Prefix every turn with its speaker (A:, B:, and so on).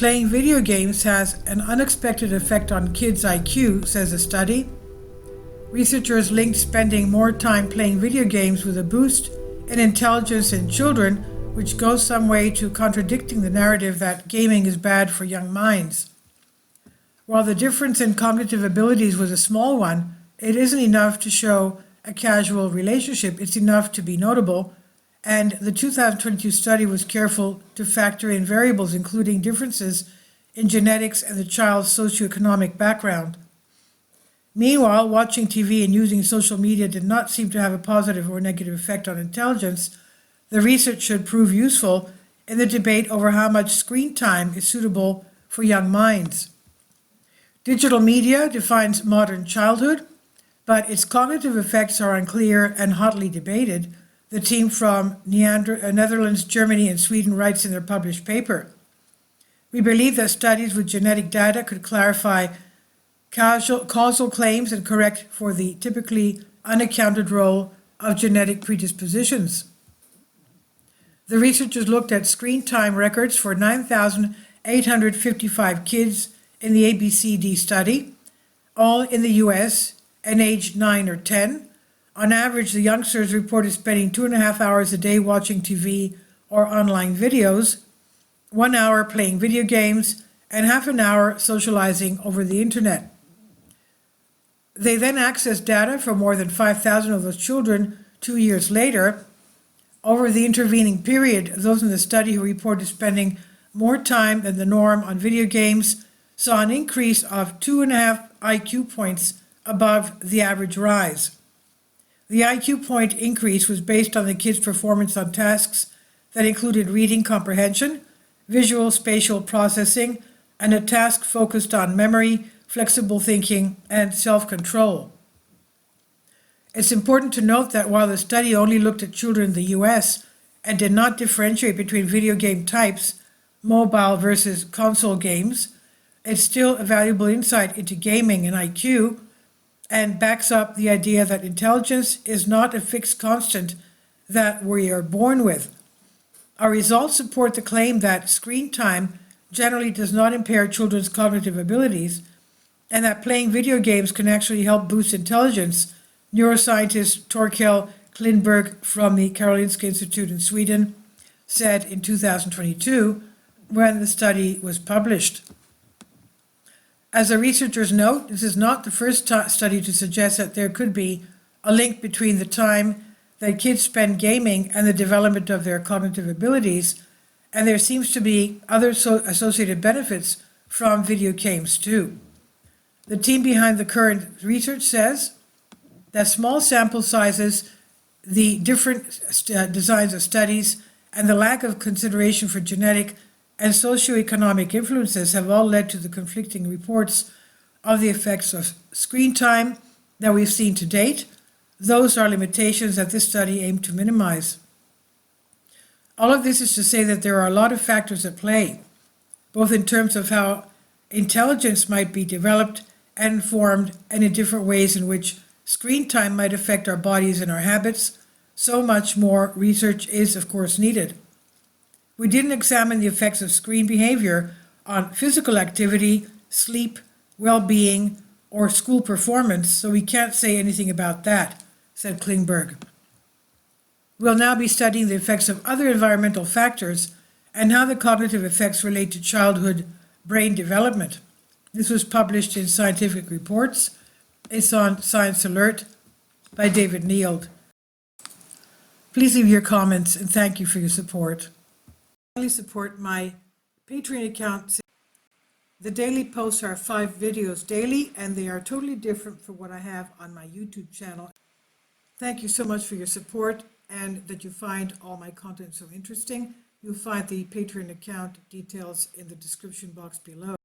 A: Playing video games has an unexpected effect on kids' IQ, says a study. Researchers linked spending more time playing video games with a boost in intelligence in children, which goes some way to contradicting the narrative that gaming is bad for young minds. While the difference in cognitive abilities was a small one, it isn't enough to show a causal relationship. It's enough to be notable. And the 2022 study was careful to factor in variables, including differences in genetics and the child's socioeconomic background. Meanwhile, watching TV and using social media did not seem to have a positive or negative effect on intelligence. The research should prove useful in the debate over how much screen time is suitable for young minds. Digital media defines modern childhood, but its cognitive effects are unclear and hotly debated, the team from Netherlands, Germany, and Sweden writes in their published paper. We believe that studies with genetic data could clarify causal claims and correct for the typically unaccounted role of genetic predispositions. The researchers looked at screen time records for 9,855 kids in the ABCD study, all in the US and aged 9 or 10. On average, the youngsters reported spending 2.5 hours a day watching TV or online videos, 1 hour playing video games, and half an hour socializing over the internet. They then accessed data for more than 5,000 of those children 2 years later. Over the intervening period, those in the study who reported spending more time than the norm on video games saw an increase of 2.5 IQ points above the average rise. The IQ point increase was based on the kids' performance on tasks that included reading comprehension, visual spatial processing, and a task focused on memory, flexible thinking, and self-control. It's important to note that while the study only looked at children in the US and did not differentiate between video game types, mobile versus console games, it's still a valuable insight into gaming and IQ, and backs up the idea that intelligence is not a fixed constant that we are born with. Our results support the claim that screen time generally does not impair children's cognitive abilities, and that playing video games can actually help boost intelligence, neuroscientist Torkel Klingberg from the Karolinska Institute in Sweden said in 2022 when the study was published. As the researchers note, this is not the first study to suggest that there could be a link between the time that kids spend gaming and the development of their cognitive abilities, and there seems to be other associated benefits from video games too. The team behind the current research says that small sample sizes, the different designs of studies, and the lack of consideration for genetic and socioeconomic influences have all led to the conflicting reports of the effects of screen time that we've seen to date. Those are limitations that this study aimed to minimize. All of this is to say that there are a lot of factors at play, both in terms of how intelligence might be developed and formed, and in different ways in which screen time might affect our bodies and our habits. So much more research is, of course, needed. We didn't examine the effects of screen behavior on physical activity, sleep, well-being, or school performance, so we can't say anything about that, said Klingberg. We'll now be studying the effects of other environmental factors and how the cognitive effects relate to childhood brain development. This was published in Scientific Reports. It's on Science Alert by David Neild. Please leave your comments and thank you for your support. Support my Patreon account. The daily posts are 5 videos daily, and they are totally different from what I have on my YouTube channel. Thank you so much for your support and that you find all my content so interesting. You'll find the Patreon account details in the description box below.